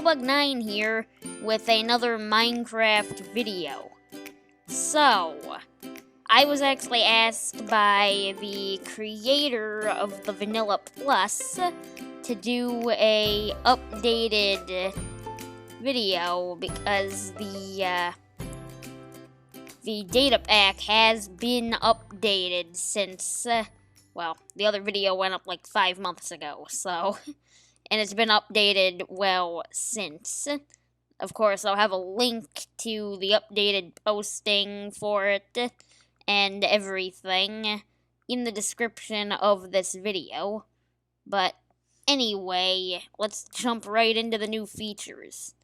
Bug9 here with another Minecraft video. So, I was actually asked by the creator of the Vanilla Plus to do a updated video because the Datapack has been updated since, well, the other video went up like 5 months ago, so, and it's been updated, well, since. Of course, I'll have a link to the updated posting for it and everything in the description of this video. But anyway, let's jump right into the new features.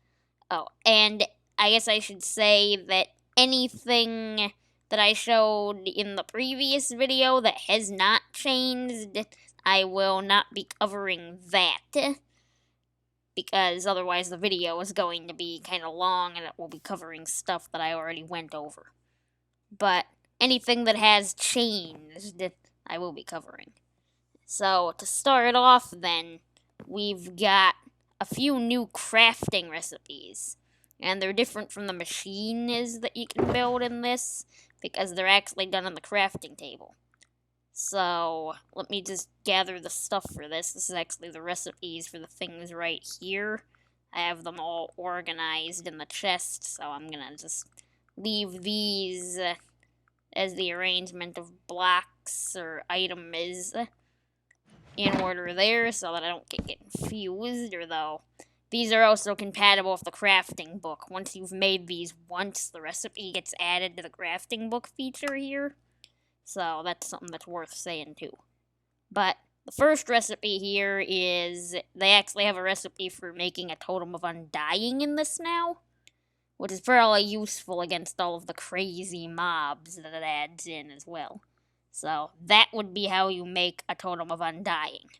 Oh, and I guess I should say that anything that I showed in the previous video that has not changed, I will not be covering that, because otherwise the video is going to be kind of long and it will be covering stuff that I already went over. But anything that has changed, I will be covering. So, to start off then, we've got a few new crafting recipes. And they're different from the machines that you can build in this, because they're actually done on the crafting table. So, let me just gather the stuff for this. This is actually the recipes for the things right here. I have them all organized in the chest, so I'm gonna just leave these as the arrangement of blocks or items in order there, so that I don't get confused, or though. These are also compatible with the crafting book. Once you've made these once, the recipe gets added to the crafting book feature here. So that's something that's worth saying too. But the first recipe here is, they actually have a recipe for making a totem of undying in this now, which is fairly useful against all of the crazy mobs that it adds in as well. So that would be how you make a totem of undying.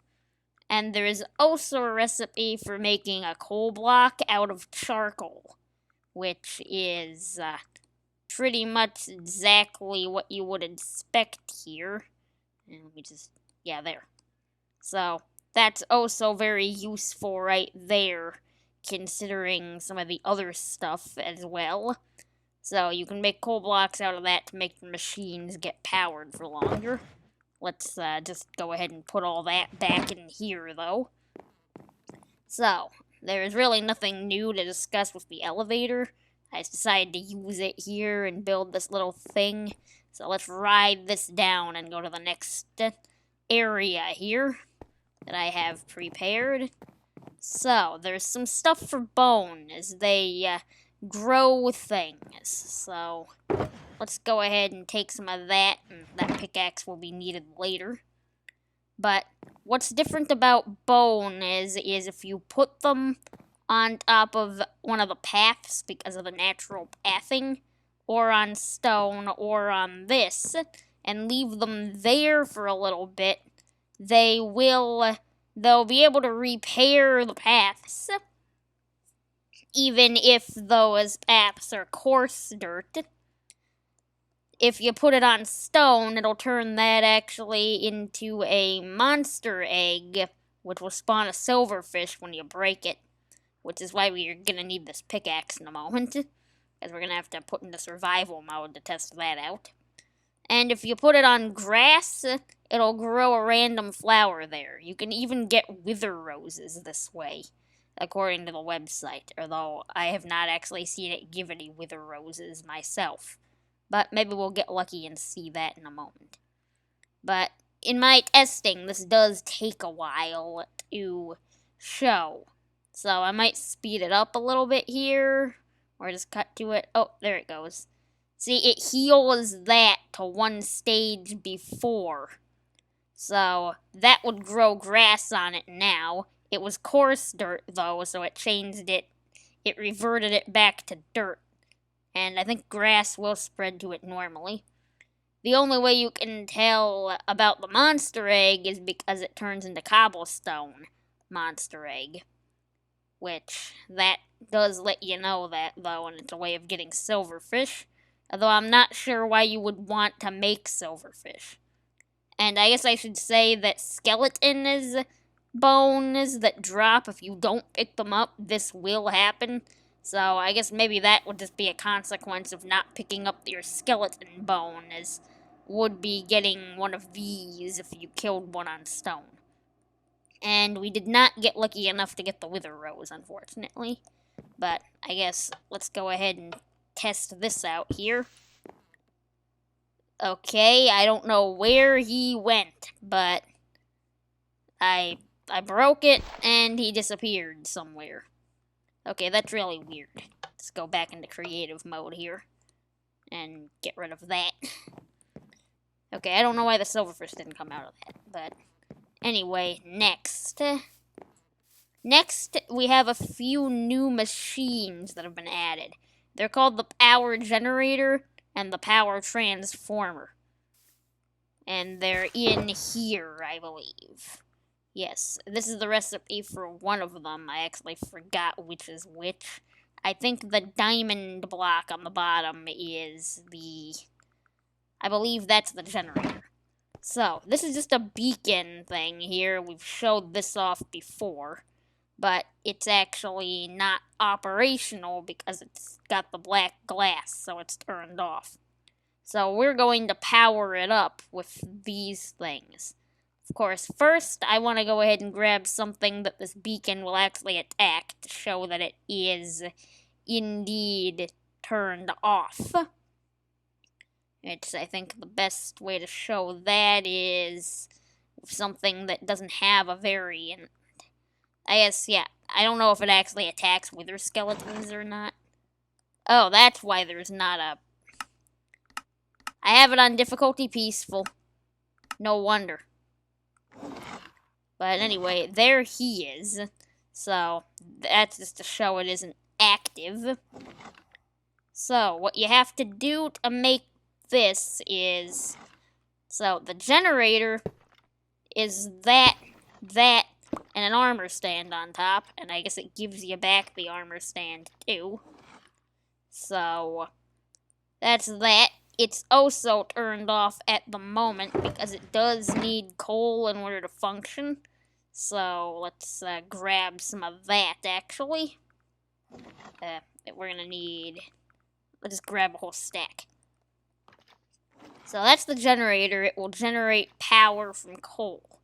And there is also a recipe for making a coal block out of charcoal, which is pretty much exactly what you would expect here. And let me just, yeah, there. So, that's also very useful right there, considering some of the other stuff as well. So, you can make coal blocks out of that to make the machines get powered for longer. Let's just go ahead and put all that back in here, though. So, there is really nothing new to discuss with the elevator. I just decided to use it here and build this little thing. So let's ride this down and go to the next area here that I have prepared. So, there's some stuff for bones. They grow things. So, let's go ahead and take some of that, and that pickaxe will be needed later. But what's different about bone is if you put them on top of one of the paths because of the natural pathing, or on stone, or on this, and leave them there for a little bit, they'll be able to repair the paths, even if those paths are coarse dirt. If you put it on stone, it'll turn that actually into a monster egg, which will spawn a silverfish when you break it, which is why we're gonna need this pickaxe in a moment, because we're gonna have to put into survival mode to test that out. And if you put it on grass, it'll grow a random flower there. You can even get wither roses this way, according to the website, although I have not actually seen it give any wither roses myself. But maybe we'll get lucky and see that in a moment. But in my testing, this does take a while to show. So I might speed it up a little bit here, or just cut to it. Oh, there it goes. See, it heals that to one stage before. So that would grow grass on it now. It was coarse dirt, though, so it changed it. It reverted it back to dirt. And I think grass will spread to it normally. The only way you can tell about the monster egg is because it turns into cobblestone monster egg. Which, that does let you know that, though, and it's a way of getting silverfish. Although I'm not sure why you would want to make silverfish. And I guess I should say that skeletons bones that drop if you don't pick them up, this will happen. So I guess maybe that would just be a consequence of not picking up your skeleton bone, as would be getting one of these if you killed one on stone. And we did not get lucky enough to get the wither rose, unfortunately. But I guess let's go ahead and test this out here. Okay, I don't know where he went, but I broke it and he disappeared somewhere. Okay, that's really weird. Let's go back into creative mode here and get rid of that. Okay, I don't know why the silverfish didn't come out of that, but anyway, next. Next, we have a few new machines that have been added. They're called the power generator and the power transformer. And they're in here, I believe. Yes, this is the recipe for one of them. I actually forgot which is which. I think the diamond block on the bottom is the... I believe that's the generator. So, this is just a beacon thing here. We've showed this off before. But it's actually not operational because it's got the black glass, so it's turned off. So we're going to power it up with these things. Of course, first I want to go ahead and grab something that this beacon will actually attack to show that it is indeed turned off. It's, I think, the best way to show that is something that doesn't have a variant. I guess, yeah, I don't know if it actually attacks wither skeletons or not. Oh, that's why there's not a... I have it on difficulty peaceful. No wonder. But anyway, there he is. So, that's just to show it isn't active. So, what you have to do to make this is... So, the generator is that, and an armor stand on top, and I guess it gives you back the armor stand too. So, that's that. It's also turned off at the moment because it does need coal in order to function. So, let's grab some of that, actually. We're gonna need... Let's just grab a whole stack. So, that's the generator. It will generate power from coal.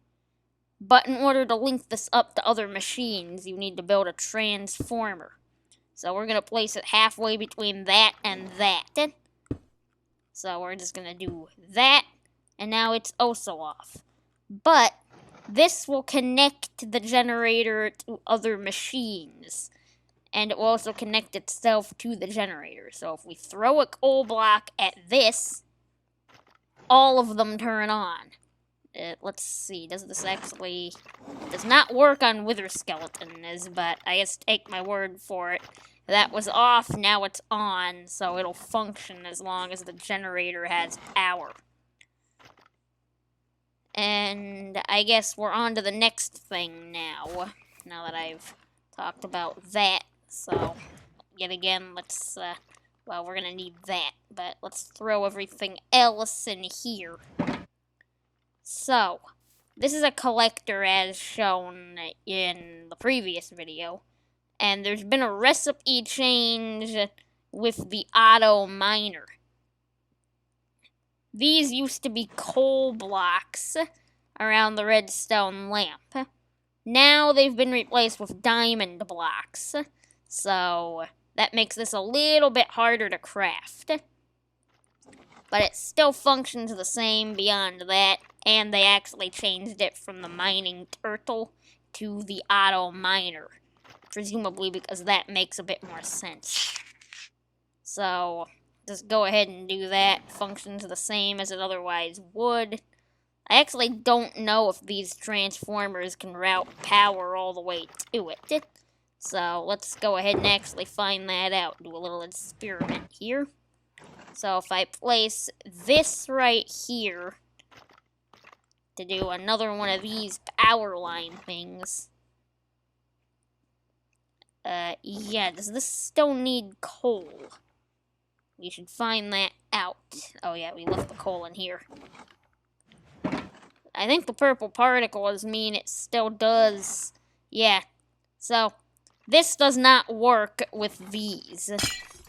But in order to link this up to other machines, you need to build a transformer. So we're going to place it halfway between that and that. So we're just going to do that, and now it's also off. But this will connect the generator to other machines, and it will also connect itself to the generator. So if we throw a coal block at this, all of them turn on. Let's see, does this actually... It does not work on wither skeletons, but I just take my word for it. That was off, now it's on, so it'll function as long as the generator has power. And I guess we're on to the next thing now that I've talked about that. So, yet again, let's, well, we're gonna need that, but let's throw everything else in here. So, this is a collector as shown in the previous video, and there's been a recipe change with the auto miner. These used to be coal blocks around the redstone lamp. Now they've been replaced with diamond blocks, so that makes this a little bit harder to craft. But it still functions the same beyond that, and they actually changed it from the mining turtle to the auto miner. Presumably because that makes a bit more sense. So, just go ahead and do that. Functions the same as it otherwise would. I actually don't know if these transformers can route power all the way to it. So, let's go ahead and actually find that out. Do a little experiment here. So if I place this right here to do another one of these power line things. Yeah, does this still need coal? We should find that out. Oh yeah, we left the coal in here. I think the purple particles mean it still does. Yeah. So, this does not work with these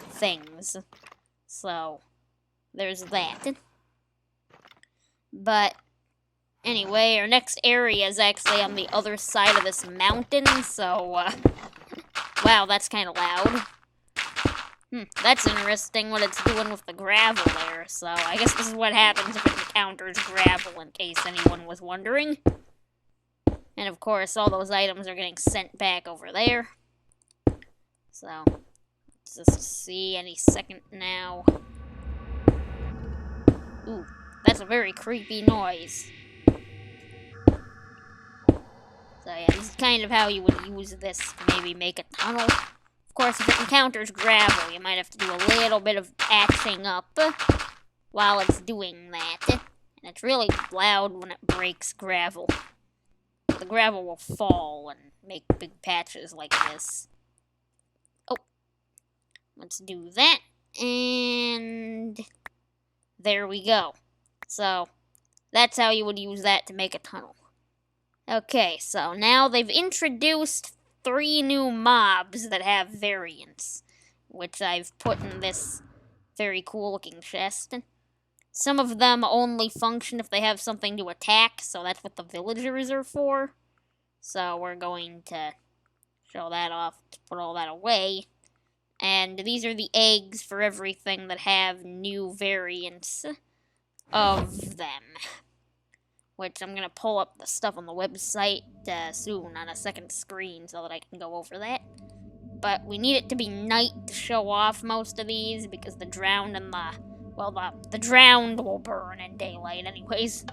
things. So, there's that. But, anyway, our next area is actually on the other side of this mountain, so, wow, that's kind of loud. That's interesting what it's doing with the gravel there, so I guess this is what happens if it encounters gravel, in case anyone was wondering. And of course, all those items are getting sent back over there. So, let's just see any second now. Ooh, that's a very creepy noise. So yeah, this is kind of how you would use this to maybe make a tunnel. Of course, if it encounters gravel, you might have to do a little bit of patching up while it's doing that. And it's really loud when it breaks gravel. The gravel will fall and make big patches like this. Oh, let's do that, and there we go. So, that's how you would use that to make a tunnel. Okay, so now they've introduced 3 new mobs that have variants, which I've put in this very cool looking chest. Some of them only function if they have something to attack, so that's what the villagers are for. So we're going to show that off to put all that away. And these are the eggs for everything that have new variants of them. Which I'm going to pull up the stuff on the website soon on a second screen so that I can go over that. But we need it to be night to show off most of these because the drowned and the drowned will burn in daylight anyways.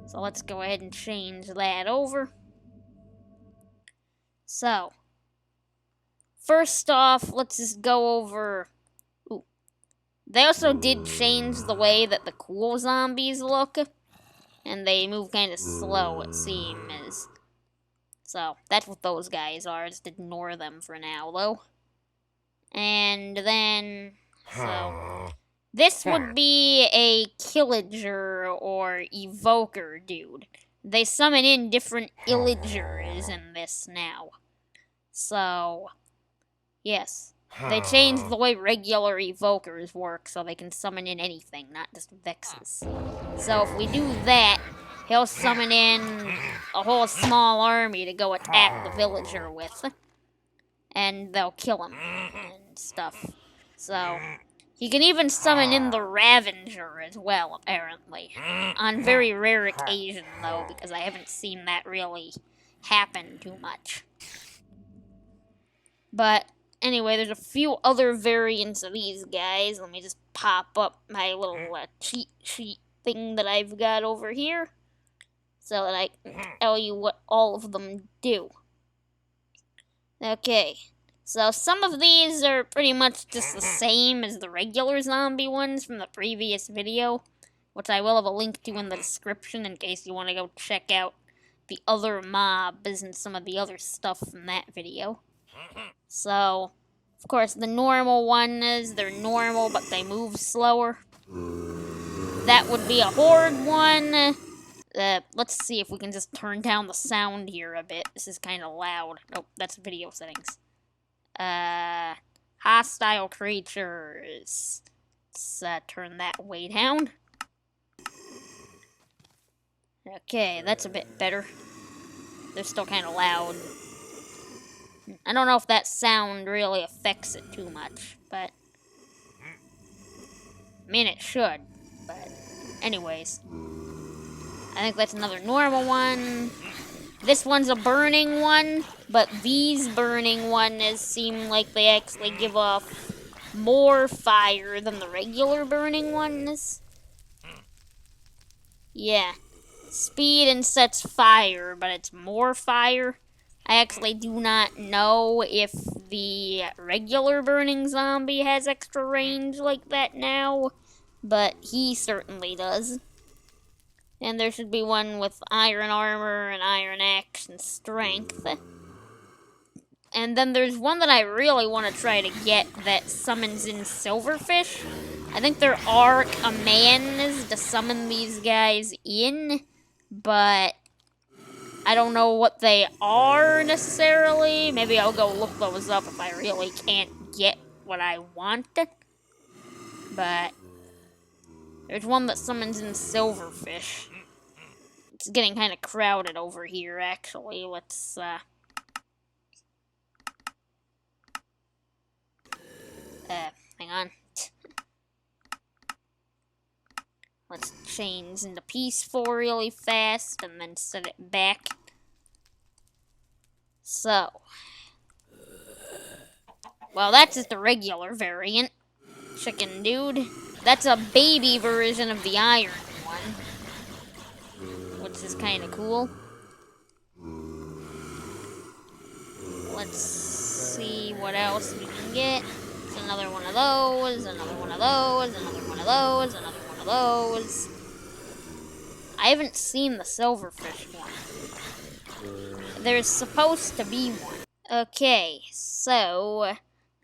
So let's go ahead and change that over. So, first off, let's just go over... Ooh. They also did change the way that the cool zombies look. And they move kind of slow, it seems. So, that's what those guys are. Just ignore them for now, though. And then... So... This would be a Killager or Evoker dude. They summon in different Illagers in this now. So... Yes. They changed the way regular evokers work so they can summon in anything, not just Vexes. So if we do that, he'll summon in a whole small army to go attack the villager with. And they'll kill him and stuff. So, he can even summon in the Ravenger as well, apparently. On very rare occasion, though, because I haven't seen that really happen too much. But... Anyway, there's a few other variants of these guys. Let me just pop up my little cheat sheet thing that I've got over here so that I can tell you what all of them do. Okay, so some of these are pretty much just the same as the regular zombie ones from the previous video, which I will have a link to in the description in case you want to go check out the other mobs and some of the other stuff from that video. So, of course, the normal ones, they're normal, but they move slower. That would be a horde one. Let's see if we can just turn down the sound here a bit. This is kind of loud. Nope, that's video settings. Hostile creatures. Let's turn that way down. Okay, that's a bit better. They're still kind of loud. I don't know if that sound really affects it too much, but... I mean, it should, but... Anyways. I think that's another normal one. This one's a burning one, but these burning ones seem like they actually give off more fire than the regular burning ones. Yeah. Speed and sets fire, but it's more fire. I actually do not know if the regular burning zombie has extra range like that now, but he certainly does. And there should be one with iron armor and iron axe and strength. And then there's one that I really want to try to get that summons in silverfish. I think there are commands to summon these guys in, but I don't know what they are necessarily. Maybe I'll go look those up if I really can't get what I want. But there's one that summons in silverfish. It's getting kind of crowded over here, actually. Let's, hang on. Let's change into peaceful really fast and then set it back. So. Well, that's just the regular variant. Chicken dude. That's a baby version of the iron one. Which is kind of cool. Let's see what else we can get. It's another one of those, another one of those, another one of those, another one of those. I haven't seen the silverfish one. There's supposed to be one. Okay, so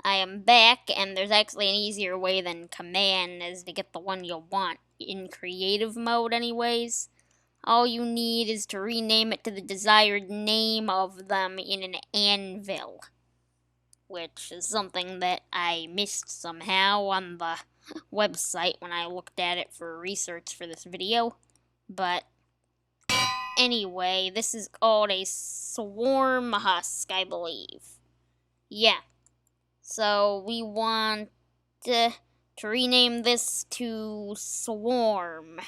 I am back, and there's actually an easier way than command is to get the one you want in creative mode anyways. All you need is to rename it to the desired name of them in an anvil, which is something that I missed somehow on the website when I looked at it for research for this video. But anyway, this is called a swarm husk, I believe. Yeah. So we want to rename this to Swarm.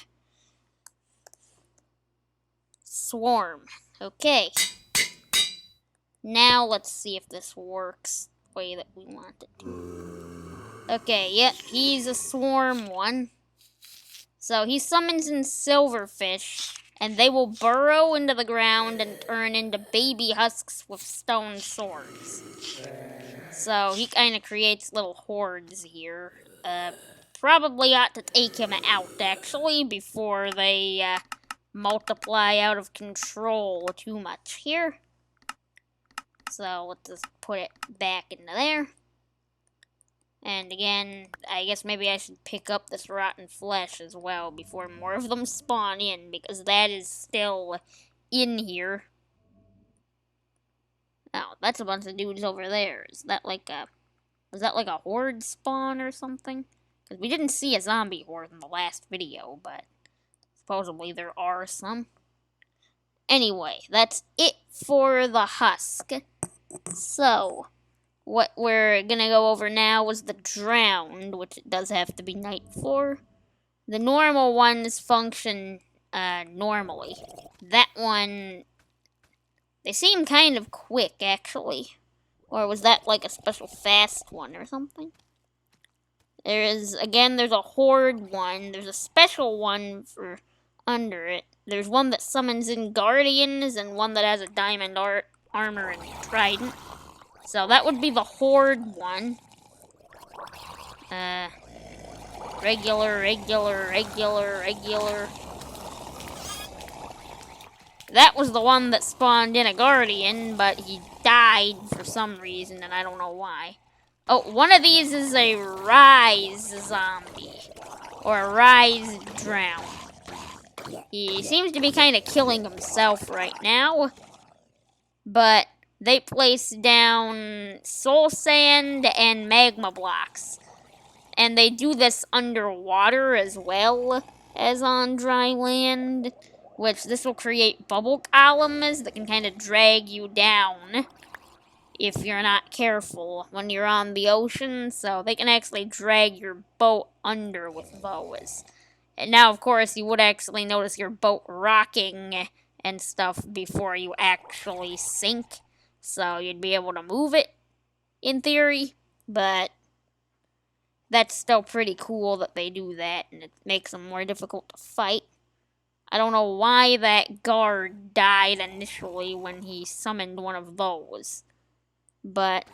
Swarm. Okay. Now let's see if this works the way that we want it to. Okay, yep, he's a swarm one. So he summons in silverfish, and they will burrow into the ground and turn into baby husks with stone swords. So he kind of creates little hordes here. Probably ought to take him out, actually, before they multiply out of control too much here. So let's just put it back into there. And again, I guess maybe I should pick up this rotten flesh as well before more of them spawn in, because that is still in here. Oh, that's a bunch of dudes over there. Is that like a horde spawn or something? Because we didn't see a zombie horde in the last video, but supposedly there are some. Anyway, that's it for the husk. So, what we're gonna go over now is the drowned, which it does have to be night for. The normal ones function normally. That one, they seem kind of quick, actually. Or was that like a special fast one or something? There's a horde one. There's a special one for under it. There's one that summons in guardians and one that has a diamond armor and trident. So that would be the horde one. Regular. That was the one that spawned in a guardian, but he died for some reason, and I don't know why. Oh, one of these is a rise zombie. Or a rise drown. He seems to be kind of killing himself right now. But they place down soul sand and magma blocks. And they do this underwater as well as on dry land. Which this will create bubble columns that can kind of drag you down if you're not careful when you're on the ocean. So they can actually drag your boat under with those. And now, of course, you would actually notice your boat rocking and stuff before you actually sink. So you'd be able to move it, in theory. But that's still pretty cool that they do that, and it makes them more difficult to fight. I don't know why that guard died initially when he summoned one of those. But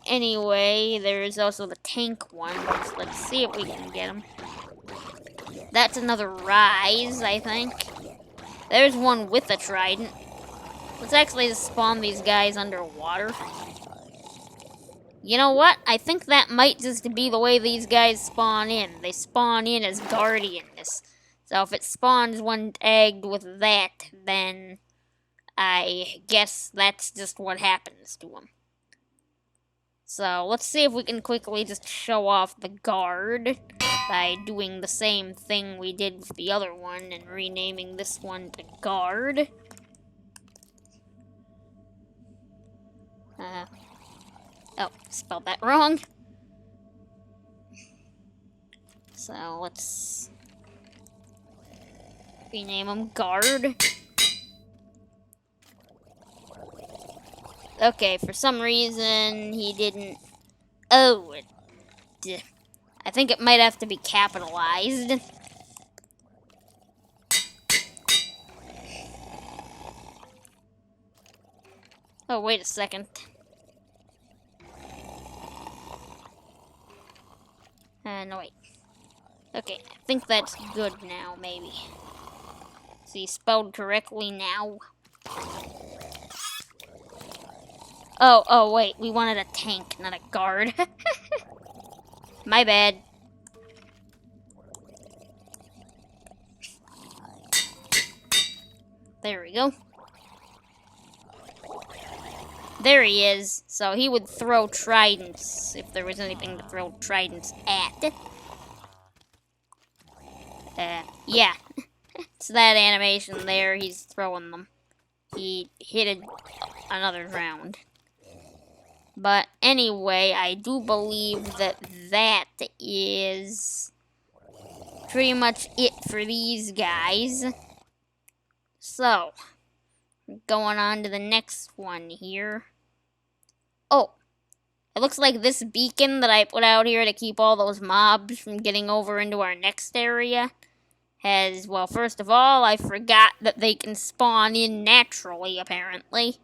anyway, there's also the tank one. Let's see if we can get him. That's another rise, I think. There's one with a trident. Let's actually just spawn these guys underwater. You know what? I think that might just be the way these guys spawn in. They spawn in as guardians. So if it spawns one tagged with that, then I guess that's just what happens to him. So let's see if we can quickly just show off the guard by doing the same thing we did with the other one and renaming this one to guard. Oh, spelled that wrong. So let's rename him guard. Okay, for some reason he didn't. Oh, I think it might have to be capitalized. Oh, wait a second. No, wait. Okay, I think that's good now, maybe. Is he spelled correctly now? Oh, wait, we wanted a tank, not a guard. My bad. There we go. There he is. So he would throw tridents if there was anything to throw tridents at. Yeah. It's that animation there. He's throwing them. He hit another round. But anyway, I do believe that that is pretty much it for these guys. So, going on to the next one here. Oh, it looks like this beacon that I put out here to keep all those mobs from getting over into our next area has, well, first of all, I forgot that they can spawn in naturally, apparently.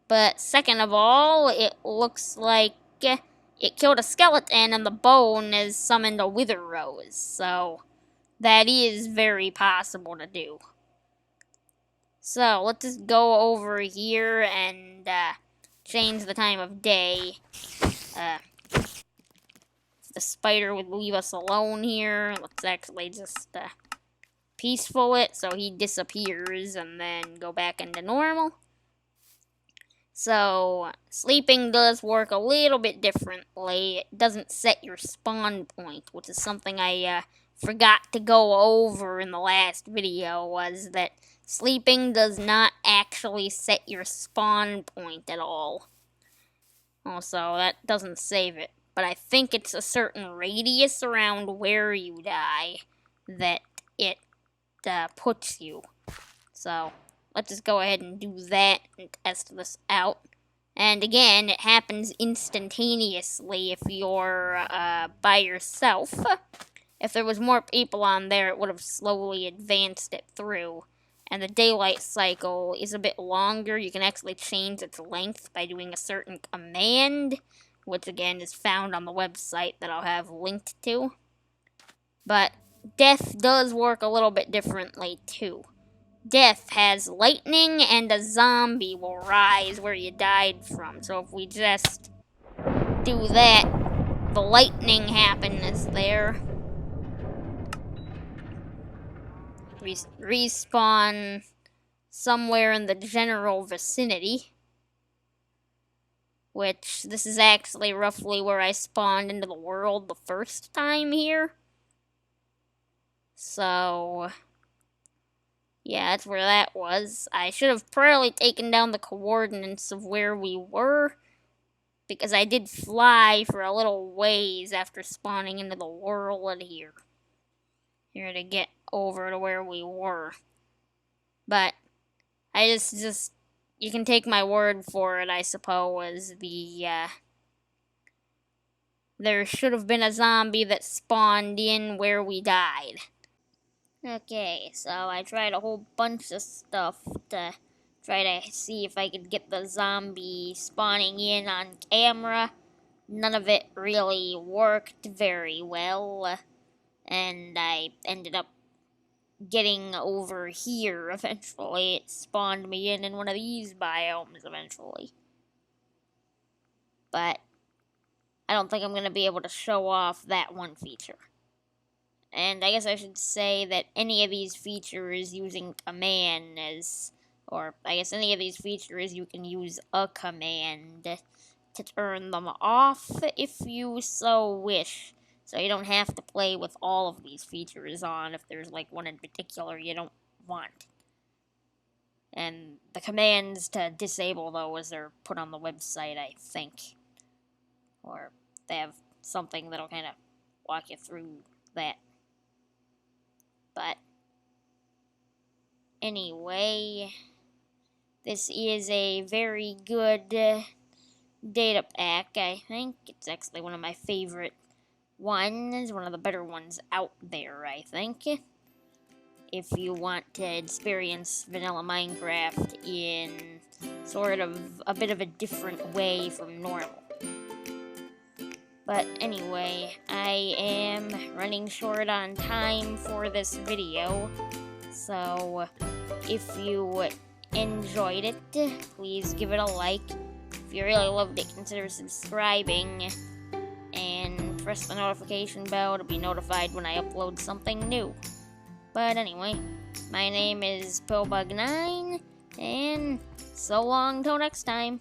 But second of all, it looks like it killed a skeleton and the bone has summoned a wither rose. So, that is very possible to do. So, let's just go over here and change the time of day. The spider would leave us alone here. Let's actually just peaceful it so he disappears and then go back into normal. So, sleeping does work a little bit differently. It doesn't set your spawn point, which is something I forgot to go over in the last video, was that sleeping does not actually set your spawn point at all. Also, that doesn't save it, but I think it's a certain radius around where you die that it puts you. So, let's just go ahead and do that and test this out. And again, it happens instantaneously if you're by yourself. If there was more people on there, it would have slowly advanced it through. And the daylight cycle is a bit longer. You can actually change its length by doing a certain command, which again is found on the website that I'll have linked to. But death does work a little bit differently too. Death has lightning and a zombie will rise where you died from. So if we just do that, the lightning happiness there. Respawn somewhere in the general vicinity. Which, this is actually roughly where I spawned into the world the first time here. So, yeah, that's where that was. I should have probably taken down the coordinates of where we were, because I did fly for a little ways after spawning into the world here. Here to get over to where we were. But, I just, you can take my word for it, I suppose. There should have been a zombie that spawned in where we died. Okay, so I tried a whole bunch of stuff to try to see if I could get the zombie spawning in on camera. None of it really worked very well, and I ended up getting over here eventually. It spawned me in one of these biomes eventually. But I don't think I'm going to be able to show off that one feature. And I guess I should say that any of these features using commands, or I guess any of these features you can use a command to turn them off if you so wish. So you don't have to play with all of these features on if there's like one in particular you don't want. And the commands to disable those are put on the website, I think. Or they have something that'll kind of walk you through that. But anyway, this is a very good data pack, I think. It's actually one of my favorite ones, one of the better ones out there, I think. If you want to experience vanilla Minecraft in sort of a bit of a different way from normal. But anyway, I am running short on time for this video, so if you enjoyed it, please give it a like. If you really loved it, consider subscribing, and press the notification bell to be notified when I upload something new. But anyway, my name is Pillbug9, and so long till next time.